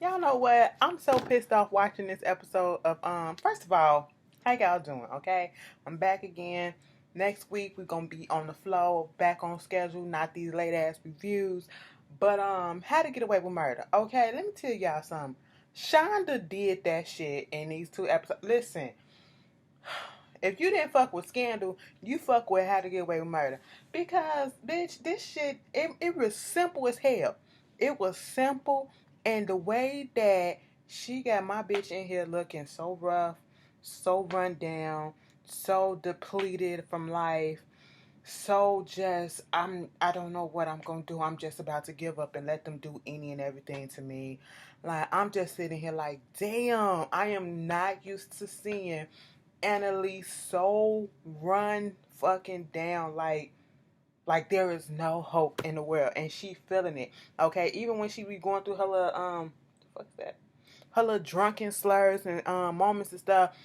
Y'all know what? I'm so pissed off watching this episode of first of all, how y'all doing? Okay? I'm back again. Next week we're gonna be on the flow, back on schedule, not these late ass reviews. But How to Get Away with Murder. Okay, let me tell y'all something. Shonda did that shit in these two episodes. Listen, if you didn't fuck with Scandal, you fuck with How to Get Away with Murder. Because, bitch, this shit, it was simple as hell. It was simple, and the way that she got my bitch in here looking so rough, so run down, so depleted from life, so just, I don't know what I'm gonna do. I'm just about to give up and let them do any and everything to me. Like, I'm just sitting here like, damn, I am not used to seeing Annalise so run fucking down, like there is no hope in the world, and she feeling it. Okay, even when she be going through her little what's that, her little drunken slurs and moments and stuff,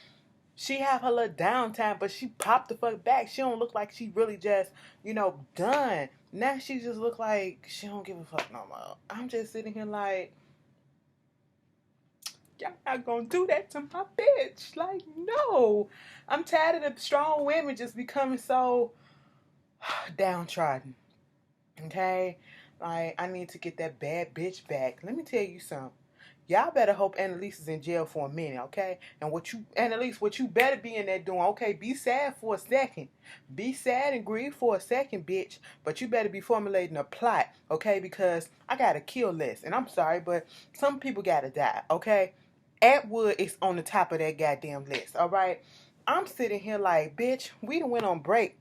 she have her little downtime, but she popped the fuck back. She don't look like she really just done. Now she just look like she don't give a fuck no more. I'm just sitting here like, y'all not gonna do that to my bitch. Like, no. I'm tired of the strong women just becoming so downtrodden. Okay? Like, I need to get that bad bitch back. Let me tell you something. Y'all better hope Annalise is in jail for a minute, okay? And Annalise, what you better be in there doing, okay? Be sad for a second. Be sad and grieve for a second, bitch. But you better be formulating a plot, okay? Because I got a kill list. And I'm sorry, but some people gotta die, okay? Atwood is on the top of that goddamn list, all right? I'm sitting here like, bitch, we done went on break.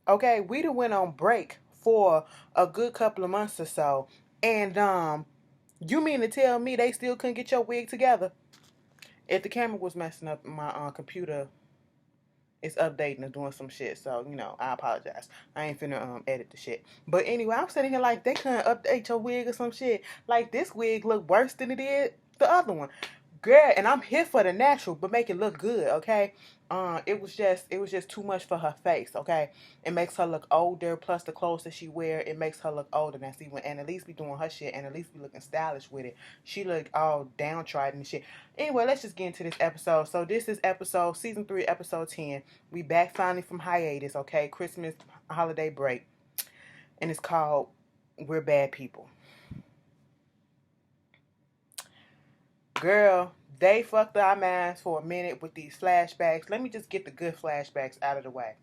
Okay, we done went on break for a good couple of months or so. And you mean to tell me they still couldn't get your wig together? If the camera was messing up, my computer is updating and doing some shit. So, I apologize. I ain't finna edit the shit. But anyway, I'm sitting here like they couldn't update your wig or some shit. Like, this wig look worse than it did the other one. Girl, and I'm here for the natural, but make it look good, okay? It was just too much for her face, okay? It makes her look older, plus the clothes that she wear, it makes her look older. Now, see, when Annalise be doing her shit, Annalise be looking stylish with it. She look all downtrodden and shit. Anyway, let's just get into this episode. So this is season 3, episode 10. We back finally from hiatus, okay? Christmas holiday break. And it's called We're Bad People. Girl, they fucked our minds for a minute with these flashbacks. Let me just get the good flashbacks out of the way.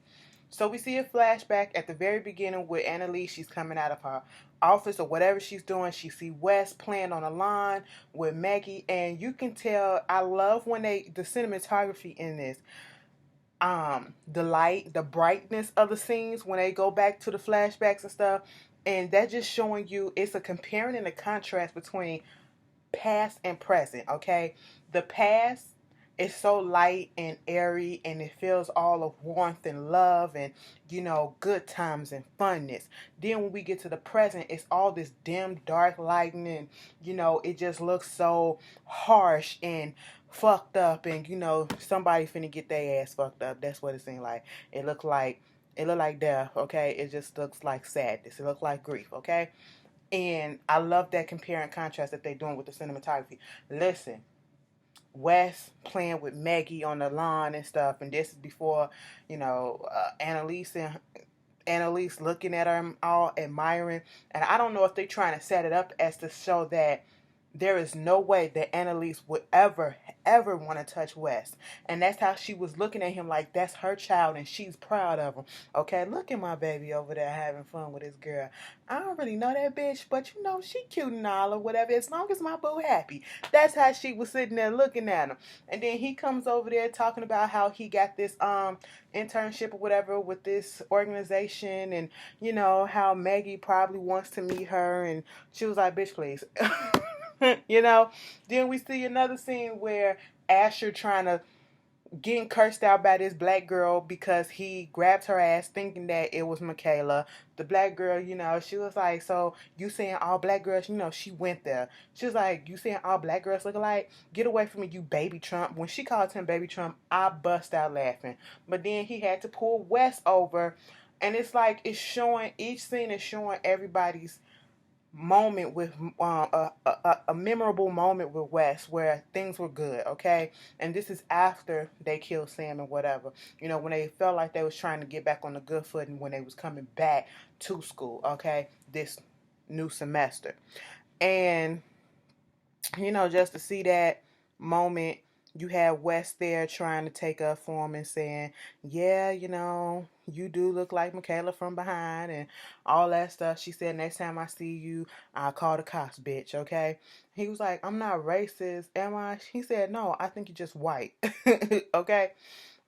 So we see a flashback at the very beginning with Annalise. She's coming out of her office or whatever she's doing. She see Wes playing on the lawn with Maggie, and you can tell, I love when the cinematography in this. The light, the brightness of the scenes when they go back to the flashbacks and stuff. And that's just showing you, it's a comparing and a contrast between past and present, okay? The past is so light and airy, and it feels all of warmth and love and, good times and funness. Then when we get to the present, it's all this dim, dark lighting, and, it just looks so harsh and fucked up, and, somebody finna get their ass fucked up. That's what it seemed like. It looked like death, okay? It just looks like sadness. It looked like grief, okay? And I love that compare and contrast that they're doing with the cinematography. Listen, Wes playing with Maggie on the lawn and stuff, and this is before, Annalise looking at her all admiring. And I don't know if they're trying to set it up as to show that there is no way that Annalise would ever want to touch Wes. And that's how she was looking at him, like that's her child and she's proud of him. Okay, look at my baby over there having fun with his girl. I don't really know that bitch, but she cute and all or whatever, as long as my boo happy. That's how she was sitting there looking at him. And then he comes over there talking about how he got this internship or whatever with this organization, and how Maggie probably wants to meet her, and she was like, bitch, please. Then we see another scene where Asher getting cursed out by this black girl because he grabbed her ass thinking that it was Michaela. The black girl, she was like, so you saying all black girls, she went there. She was like, you saying all black girls look alike? Get away from me, you baby Trump. When she called him baby Trump, I bust out laughing. But then he had to pull Wes over, and it's like, each scene is showing everybody's moment with a memorable moment with Wes where things were good, okay? And this is after they killed Sam and whatever. You know, when they felt like they was trying to get back on the good footing when they was coming back to school, okay? This new semester. And you know, just to see that moment, you have Wes there trying to take up for him and saying, yeah, you know, you do look like Michaela from behind and all that stuff. She said, next time I see you, I'll call the cops, bitch, okay? He was like, I'm not racist, am I? He said, no, I think you're just white, okay?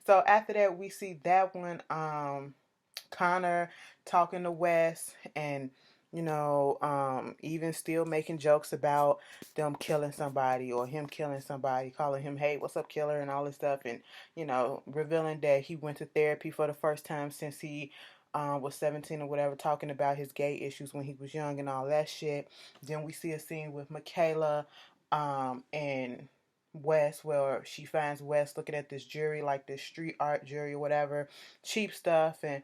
So after that, we see that one, Connor talking to Wes and even still making jokes about them killing somebody or him killing somebody, calling him, hey, what's up, killer, and all this stuff, and revealing that he went to therapy for the first time since he was 17 or whatever, talking about his gay issues when he was young and all that shit. Then we see a scene with Michaela and Wes where she finds Wes looking at this jewelry, like this street art jewelry or whatever, cheap stuff, and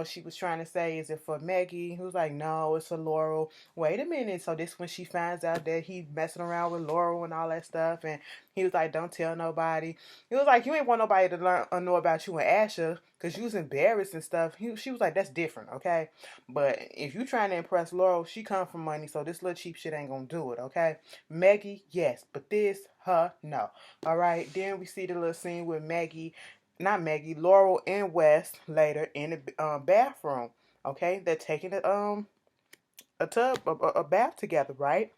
she was trying to say, is it for Maggie? He was like, no, it's for Laurel. Wait a minute. So this when she finds out that he messing around with Laurel and all that stuff, and he was like, don't tell nobody. He was like, you ain't want nobody to learn or know about you and Asha because you was embarrassed and stuff. She was like, that's different, okay? But if you trying to impress Laurel, she come from money, so this little cheap shit ain't gonna do it, okay? Maggie, yes, but this, her, no. All right. Then we see the little scene with Laurel and Wes later in the bathroom. Okay, they're taking a tub, a bath together, right?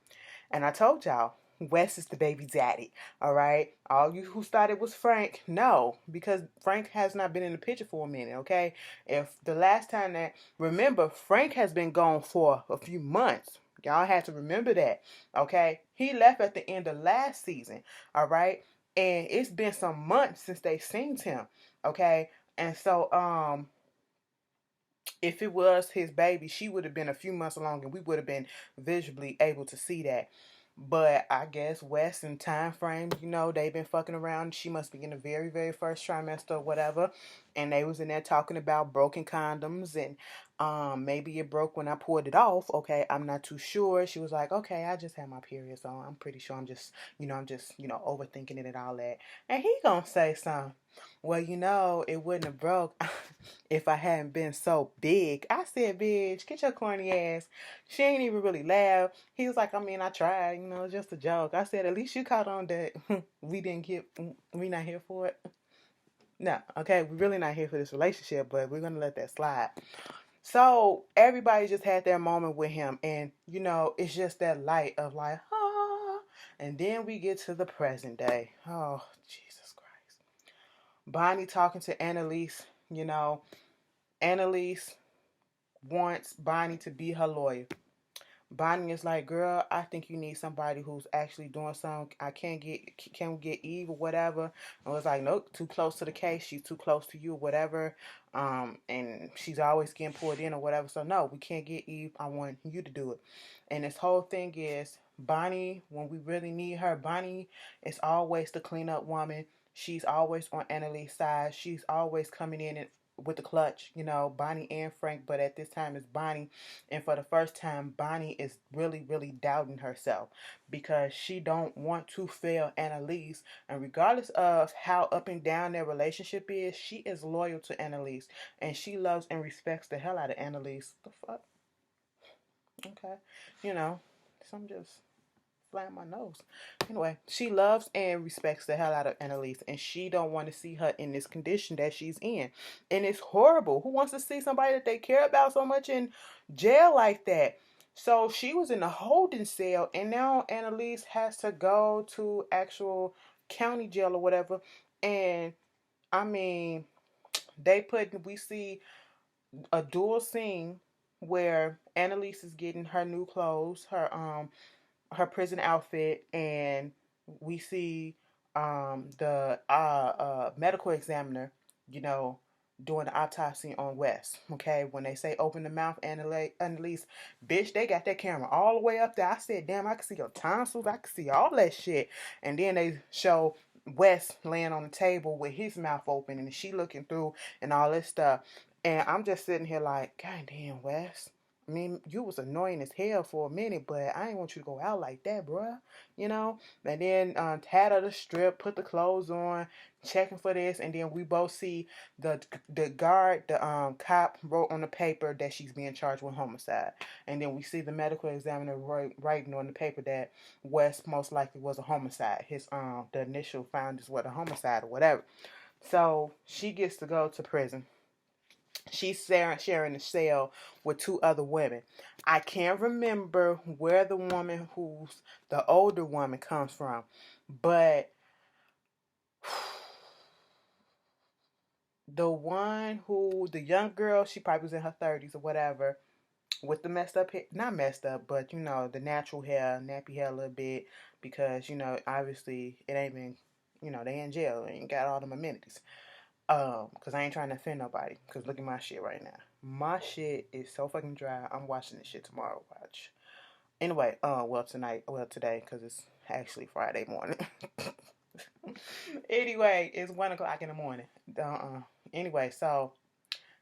And I told y'all, Wes is the baby daddy. All right, all you who thought it was Frank, no, because Frank has not been in the picture for a minute. Okay, if the last time that remember, Frank has been gone for a few months. Y'all had to remember that. Okay, he left at the end of last season. All right, and it's been some months since they seen him. Okay, and so if it was his baby, she would have been a few months along and we would have been visually able to see that. But I guess Wes and time frames, they've been fucking around. She must be in the very, very first trimester or whatever. And they was in there talking about broken condoms and maybe it broke when I pulled it off. Okay, I'm not too sure. She was like, okay, I just had my period, so I'm pretty sure I'm just overthinking it and all that. And he gonna say something. Well, it wouldn't have broke if I hadn't been so big. I said, bitch, get your corny ass. She ain't even really laugh. He was like, I mean, I tried, just a joke. I said, at least you caught on that we not here for it. No, okay, we're really not here for this relationship, but we're gonna let that slide. So everybody just had their moment with him, and it's just that light of like, ah, and then we get to the present day. Oh, Jesus Christ. Bonnie talking to Annalise, Annalise wants Bonnie to be her lawyer. Bonnie is like, girl, I think you need somebody who's actually doing something. Can we get Eve or whatever? I was like, nope, too close to the case. She's too close to you or whatever. And she's always getting pulled in or whatever. So no, we can't get Eve. I want you to do it. And this whole thing is Bonnie, when we really need her, Bonnie is always the cleanup woman. She's always on Annalise's side. She's always coming in and with the clutch, Bonnie and Frank, but at this time it's Bonnie. And for the first time, Bonnie is really, really doubting herself because she don't want to fail Annalise. And regardless of how up and down their relationship is, she is loyal to Annalise. And she loves and respects the hell out of Annalise. The fuck? Okay. So I'm just flying my nose. Anyway, she loves and respects the hell out of Annalise, and she don't want to see her in this condition that she's in. And it's horrible. Who wants to see somebody that they care about so much in jail like that? So she was in a holding cell, and now Annalise has to go to actual county jail or whatever. And I mean, we see a dual scene where Annalise is getting her new clothes, her prison outfit, and we see the medical examiner, doing the autopsy on Wes. Okay, when they say open the mouth, Annalise, bitch, they got that camera all the way up there. I said, damn, I can see your tonsils, I can see all that shit. And then they show Wes laying on the table with his mouth open, and she looking through and all this stuff. And I'm just sitting here like, God damn, Wes. mean, you was annoying as hell for a minute, but I ain't want you to go out like that, bruh. You know? And then had her to strip, put the clothes on, checking for this, and then we both see the guard, the cop wrote on the paper that she's being charged with homicide. And then we see the medical examiner writing on the paper that West most likely was a homicide. His the initial findings were a homicide or whatever. So she gets to go to prison. She's sharing a cell with two other women. I can't remember where the woman who's the older woman comes from, but the young girl, she probably was in her 30s or whatever, with the messed up hair, not messed up, but the natural hair, nappy hair a little bit, because obviously it ain't been, they in jail, they ain't got all them amenities. Because I ain't trying to offend nobody. Because look at my shit right now. My shit is so fucking dry. I'm watching this shit tomorrow. Watch. Anyway, today, because it's actually Friday morning. Anyway, it's 1 o'clock in the morning. Anyway, so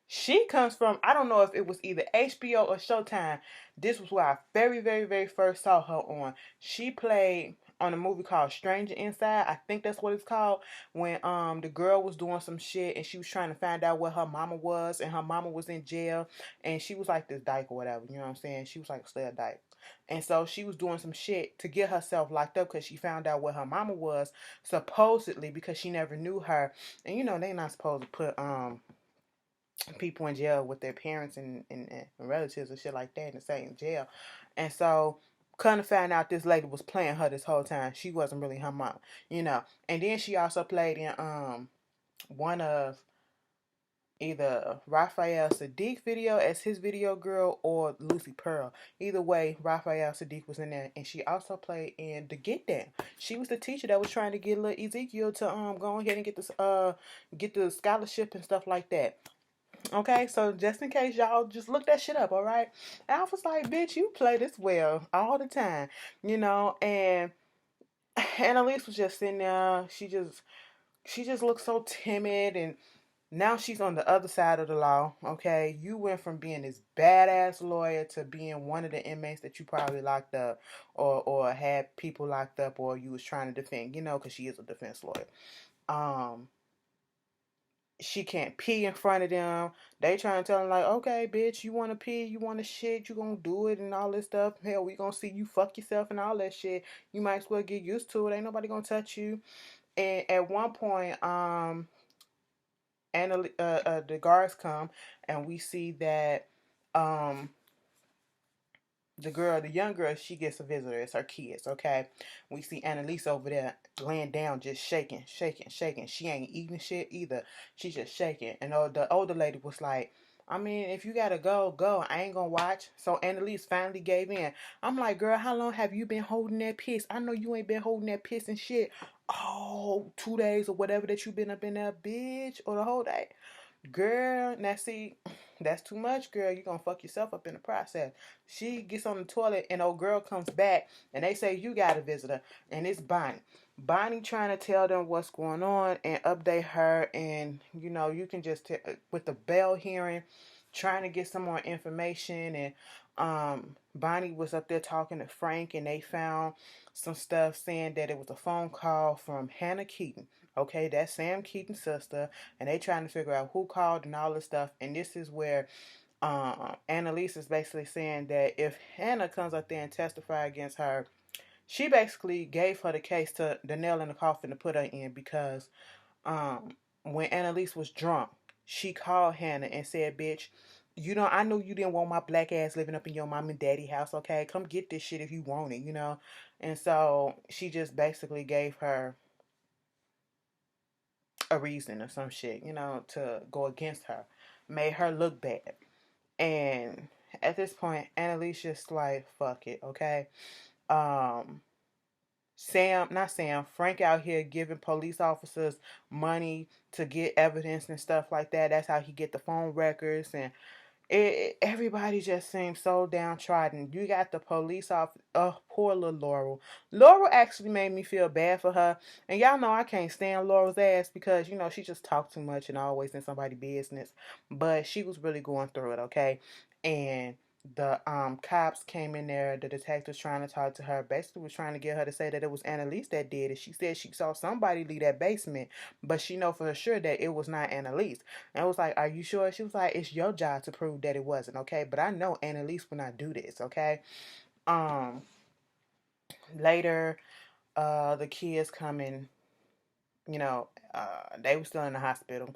she comes from, I don't know if it was either HBO or Showtime. This was where I very, very, very first saw her on. She played on a movie called Stranger Inside. I think that's what it's called. When the girl was doing some shit and she was trying to find out where her mama was, and her mama was in jail, and she was like this dyke or whatever, you know what I'm saying? She was like still a dyke. And so she was doing some shit to get herself locked up because she found out where her mama was, supposedly, because she never knew her. And they not supposed to put people in jail with their parents and relatives and shit like that in the same jail. And so kind of found out this lady was playing her this whole time. She wasn't really her mom, And then she also played in one of either Raphael Sadiq video as his video girl or Lucy Pearl. Either way, Raphael Sadiq was in there, and she also played in The Get Down. She was the teacher that was trying to get little Ezekiel to go ahead and get the scholarship and stuff like that. Okay, so just in case y'all just look that shit up, all right? And I was like, bitch, you play this well all the time, and Annalise was just sitting there. She just looked so timid, and now she's on the other side of the law, okay? You went from being this badass lawyer to being one of the inmates that you probably locked up or had people locked up, or you was trying to defend, because she is a defense lawyer. She can't pee in front of them. They trying to tell her, like, okay, bitch, you want to pee, you want to shit, you gonna do it and all this stuff. Hell, we gonna see you fuck yourself and all that shit. You might as well get used to it. Ain't nobody gonna touch you. And at one point, the guards come, and we see that the young girl, she gets a visitor. It's her kids, okay? We see Annalise over there laying down, just shaking, shaking, shaking. She ain't eating shit either. She's just shaking. And the older lady was like, I mean, if you gotta go, go. I ain't gonna watch. So Annalise finally gave in. I'm like, girl, how long have you been holding that piss? I know you ain't been holding that piss and shit. Oh, 2 days or whatever that you been up in there, bitch, or the whole day. Girl, now see, that's too much, girl. You're gonna fuck yourself up in the process. She gets on the toilet, and old girl comes back, and they say, you got a visitor, and it's Bonnie. Bonnie trying to tell them what's going on and update her, and you can just with the bell hearing, trying to get some more information. And Bonnie was up there talking to Frank, and they found some stuff saying that it was a phone call from Hannah Keaton. Okay, that's Sam Keaton's sister, and they trying to figure out who called and all this stuff. And this is where Annalise is basically saying that if Hannah comes up there and testify against her, she basically gave her the case to the nail in the coffin to put her in, because when Annalise was drunk, she called Hannah and said, bitch, I know you didn't want my black ass living up in your mom and daddy house, okay? Come get this shit if you want it, And so she just basically gave her a reason or some shit, to go against her. Made her look bad. And at this point, Annalise just like, fuck it, okay? Frank out here giving police officers money to get evidence and stuff like that. That's how he get the phone records, and everybody just seems so downtrodden. You got the police officer. Oh, poor little Laurel. Laurel actually made me feel bad for her. And y'all know I can't stand Laurel's ass because, she just talks too much and always in somebody's business. But she was really going through it, okay? And the cops came in there. The detectives trying to talk to her, basically was trying to get her to say that it was Annalise that did it. She said she saw somebody leave that basement, but she know for sure that it was not Annalise. And I was like, are you sure? She was like, it's your job to prove that it wasn't, okay? But I know Annalise will not do this, okay? Um Later, the kids coming, they were still in the hospital.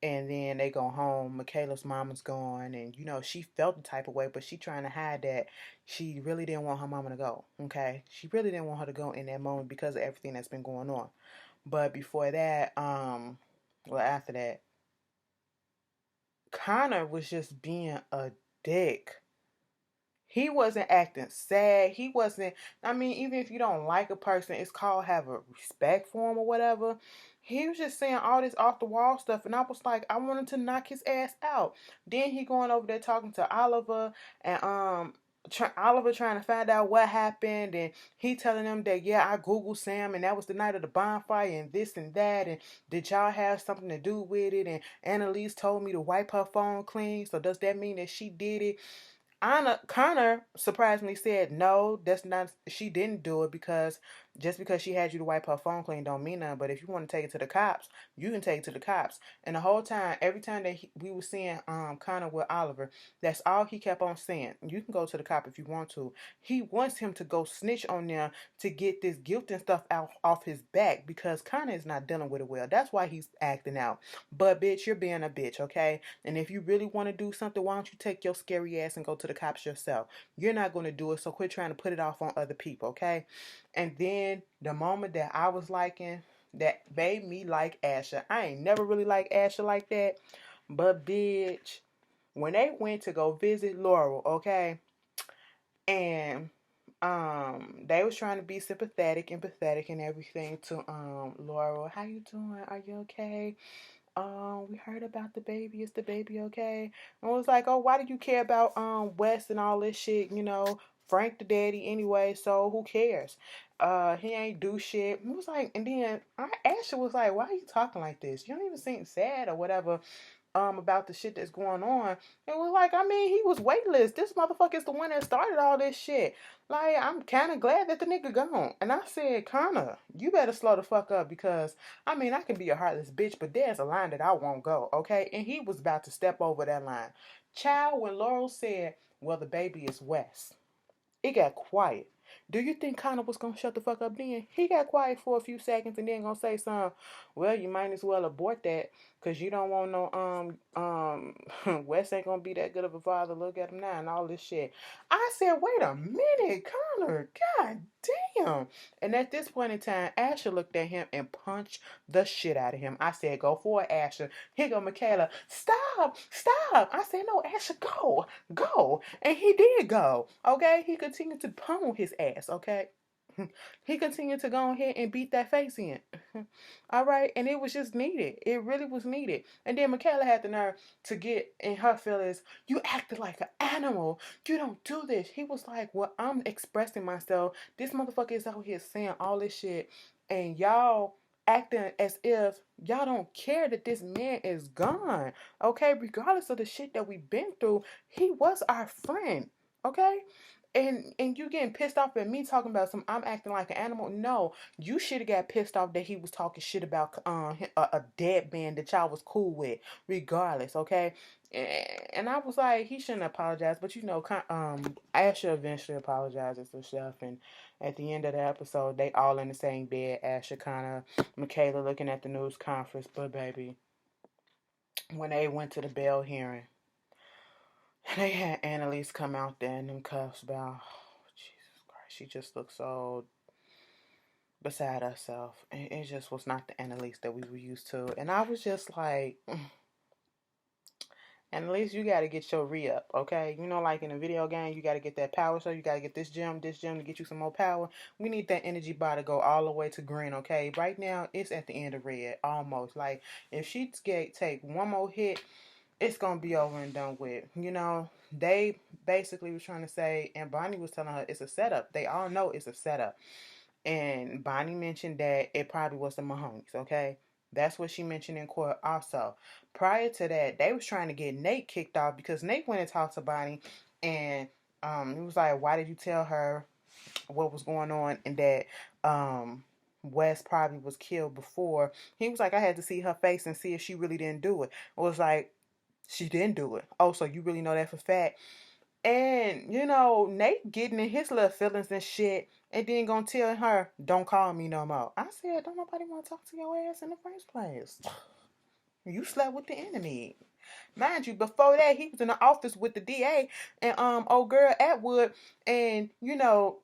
And then they go home. Michaela's mama's gone, and she felt the type of way, but she trying to hide that she really didn't want her mama to go. Okay, she really didn't want her to go in that moment because of everything that's been going on. But before that, after that, Connor was just being a dick. He wasn't acting sad. He wasn't, I mean, even if you don't like a person, it's called have a respect for him or whatever. He was just saying all this off the wall stuff, and I was like, I wanted to knock his ass out. Then he going over there talking to Oliver, and Oliver trying to find out what happened, and he telling them that, yeah, I Googled Sam, and that was the night of the bonfire, and this and that, and did y'all have something to do with it? And Annalise told me to wipe her phone clean, so does that mean that she did it? Connor surprisingly said, no, that's not, she didn't do it, because just because she had you to wipe her phone clean don't mean nothing. But if you want to take it to the cops, you can take it to the cops. And the whole time, every time that we were seeing Connor with Oliver, that's all he kept on saying. You can go to the cop if you want to. He wants him to go snitch on them to get this guilt and stuff out off his back, because Connor is not dealing with it well. That's why he's acting out. But bitch, you're being a bitch, okay? And if you really want to do something, why don't you take your scary ass and go to the cops yourself? You're not going to do it, so quit trying to put it off on other people, okay? And then the moment that I was liking, that made me like Asher. I ain't never really liked Asher like that, but bitch, when they went to go visit Laurel, okay, and they was trying to be sympathetic and pathetic and everything to Laurel. How you doing? Are you okay? We heard about the baby. Is the baby okay? And I was like, oh, why do you care about Wes and all this shit? Frank the daddy anyway, so who cares? He ain't do shit. It was like, and then Ashley was like, why are you talking like this? You don't even seem sad or whatever. About the shit that's going on. It was like, I mean, he was weightless. This motherfucker is the one that started all this shit. Like, I'm kind of glad that the nigga gone. And I said, Connor, you better slow the fuck up, because, I mean, I can be a heartless bitch, but there's a line that I won't go, okay? And he was about to step over that line. Child, when Laurel said, well, the baby is Wes, it got quiet. Do you think Connor was gonna shut the fuck up then? He got quiet for a few seconds and then gonna say something. Well, you might as well abort that, cause you don't want no Wes ain't gonna be that good of a father. Look at him now and all this shit. I said, wait a minute, Connor. God damn. And at this point in time, Asher looked at him and punched the shit out of him. I said, go for it, Asher. Here go Michaela. Stop, stop. I said, no, Asher, go, go. And he did go. Okay, he continued to pummel his ass. Okay. He continued to go ahead and beat that face in. All right. And it was just needed. It really was needed. And then Michaela had the nerve to get in her feelings. You acted like an animal. You don't do this. He was like, well, I'm expressing myself. This motherfucker is out here saying all this shit. And y'all acting as if y'all don't care that this man is gone. Okay. Regardless of the shit that we've been through, he was our friend. Okay. And you getting pissed off at me talking about I'm acting like an animal. No, you should have got pissed off that he was talking shit about a dead man that y'all was cool with, regardless. Okay, and I was like, he shouldn't apologize, but Asher eventually apologizes for stuff, and at the end of the episode, they all in the same bed. Asher, Connor, Michaela looking at the news conference, but baby, when they went to the bail hearing. They had Annalise come out there in them cuffs about, oh, Jesus Christ, she just looked so beside herself. And it just was not the Annalise that we were used to. And I was just like, Annalise, you got to get your re-up, okay? Like in a video game, you got to get that power, so you got to get this gem to get you some more power. We need that energy bar to go all the way to green, okay? Right now, it's at the end of red, almost. Like, if she take one more hit, it's going to be over and done with. They basically was trying to say, and Bonnie was telling her it's a setup. They all know it's a setup. And Bonnie mentioned that it probably was the Mahomes, okay? That's what she mentioned in court also. Prior to that, they was trying to get Nate kicked off because Nate went and talked to Bonnie And it was like, why did you tell her what was going on, and that Wes probably was killed before? He was like, I had to see her face and see if she really didn't do it. It was like, she didn't do it. Oh, so you really know that for fact? And Nate getting in his little feelings and shit, and then gonna tell her, don't call me no more. I said, don't nobody want to talk to your ass in the first place. You slept with the enemy. Mind you, before that, he was in the office with the DA and old girl Atwood, and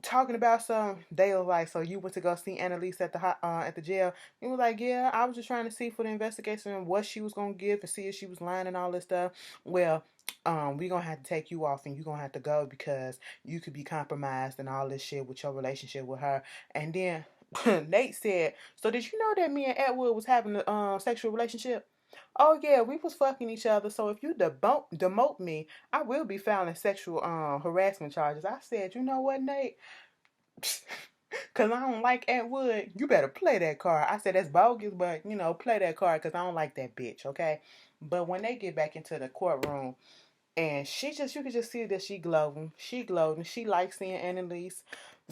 talking about some. They were like, so you went to go see Annalise at the jail? He was like, yeah, I was just trying to see for the investigation what she was gonna give and see if she was lying and all this stuff. Well, we gonna have to take you off and you gonna have to go because you could be compromised and all this shit with your relationship with her. And then Nate said, so did you know that me and Atwood was having a sexual relationship? Oh yeah, we was fucking each other. So if you demote me, I will be filing sexual harassment charges. I said, you know what, Nate? Cause I don't like Atwood. You better play that card. I said that's bogus, but play that card because I don't like that bitch. Okay. But when they get back into the courtroom, and you could just see that she glowing. She glowing. She likes seeing Annalise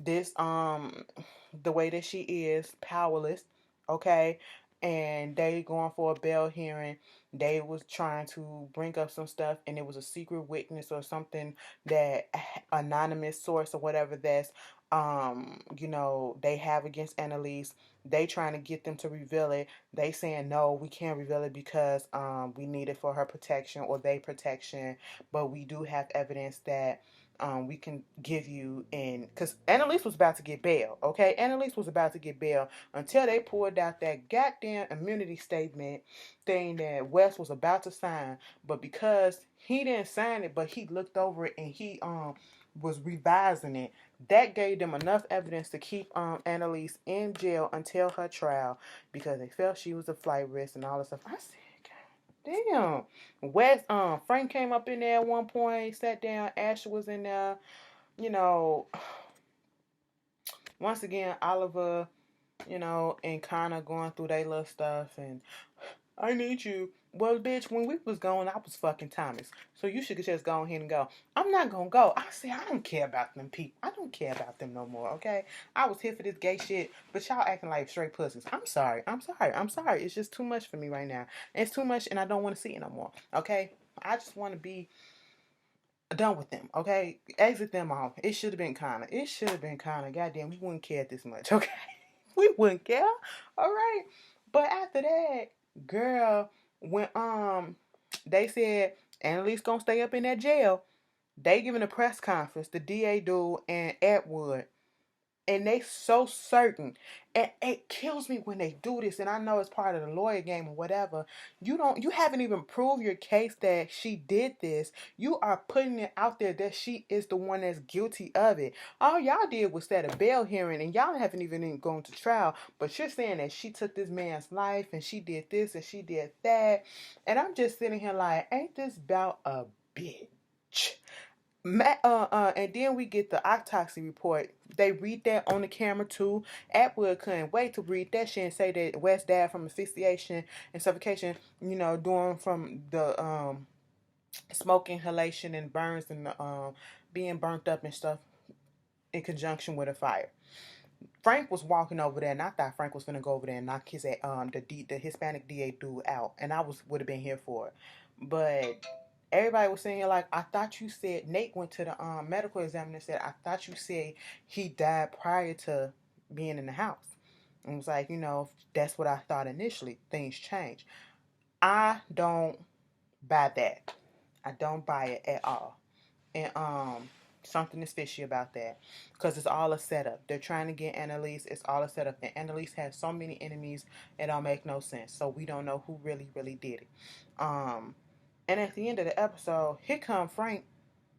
this the way that she is, powerless. Okay. And they going for a bail hearing. They was trying to bring up some stuff, and it was a secret witness or something that anonymous source or whatever that's they have against Annalise. They trying to get them to reveal it. They saying no, we can't reveal it because we need it for her protection or they protection. But we do have evidence that we can give you in, because Annalise was about to get bail. Okay, Annalise was about to get bail until they pulled out that goddamn immunity statement thing that Wes was about to sign. But because he didn't sign it, but he looked over it and he was revising it, that gave them enough evidence to keep Annalise in jail until her trial because they felt she was a flight risk and all this stuff. I said, damn. Wes, Frank came up in there at one point, sat down. Asher was in there. You know, once again, Oliver, and Connor going through their little stuff, and I need you. Well, bitch, when we was going, I was fucking Thomas. So you should just go ahead and go. I'm not gonna go. I say I don't care about them people. I don't care about them no more, okay? I was here for this gay shit, but y'all acting like straight pussies. I'm sorry. I'm sorry. I'm sorry. It's just too much for me right now. It's too much and I don't want to see it no more, okay? I just want to be done with them, okay? Exit them off. It should have been Connor. It should have been Connor. Goddamn, we wouldn't care this much, okay? We wouldn't care, all right? But after that, girl, when they said Annalise gonna stay up in that jail, they giving a press conference, the DA dude and Atwood, and they so certain, and it kills me when they do this. And I know it's part of the lawyer game or whatever. You haven't even proved your case that she did this. You are putting it out there that she is the one that's guilty of it. All y'all did was set a bail hearing, and y'all haven't even gone to trial. But you're saying that she took this man's life and she did this and she did that, and I'm just sitting here like, ain't this about a bitch? And then we get the autopsy report. They read that on the camera too. Atwood couldn't wait to read that shit and say that Wes died from asphyxiation and suffocation, doing from the smoke inhalation and burns and the being burnt up and stuff in conjunction with a fire. Frank was walking over there, and I thought Frank was gonna go over there and knock the Hispanic DA dude out, and I would have been here for it, but everybody was saying like, I thought you said Nate went to the medical examiner and said, I thought you said he died prior to being in the house. And it was like, that's what I thought initially. Things change. I don't buy that. I don't buy it at all. And something is fishy about that because it's all a setup. They're trying to get Annalise. It's all a setup. And Annalise has so many enemies, it don't make no sense. So we don't know who really, really did it. And at the end of the episode, here come Frank.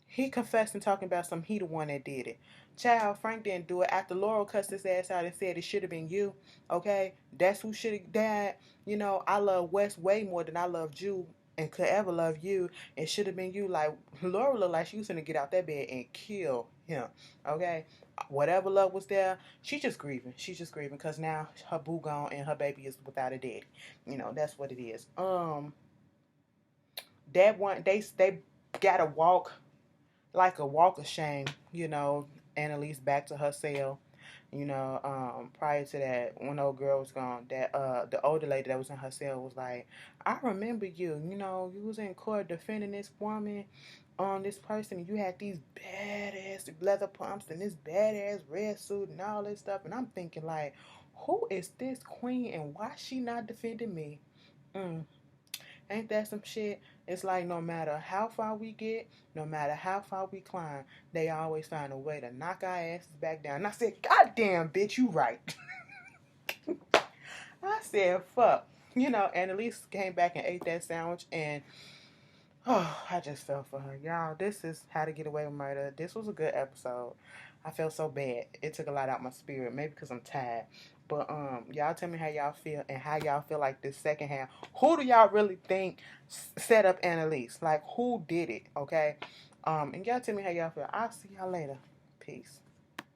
He confessed and talking about he the one that did it. Child, Frank didn't do it. After Laurel cussed his ass out and said it should have been you. Okay? That's who should have died. I love Wes way more than I loved you and could ever love you. It should have been you. Like, Laurel looked like she was gonna get out that bed and kill him. Okay? Whatever love was there, she's just grieving. She's just grieving because now her boo gone and her baby is without a daddy. That's what it is. That one, they gotta walk like a walk of shame, you know, Annalise back to her cell. You know, prior to that, when old girl was gone, that the older lady that was in her cell was like, I remember you. You know, you was in court defending this woman on this person, and you had these badass leather pumps and this badass red suit and all this stuff. And I'm thinking like, who is this queen and why she not defending me? Mm. Ain't that some shit? It's like no matter how far we get, no matter how far we climb, they always find a way to knock our asses back down. And I said, God damn, bitch, you right. I said, fuck. You know, Annalise came back and ate that sandwich, and oh, I just fell for her. Y'all, this is How to Get Away with Murder. This was a good episode. I felt so bad. It took a lot out my spirit. Maybe because I'm tired. But y'all tell me how y'all feel and how y'all feel like this second half. Who do y'all really think set up Annalise? Like, who did it? Okay? And y'all tell me how y'all feel. I'll see y'all later. Peace.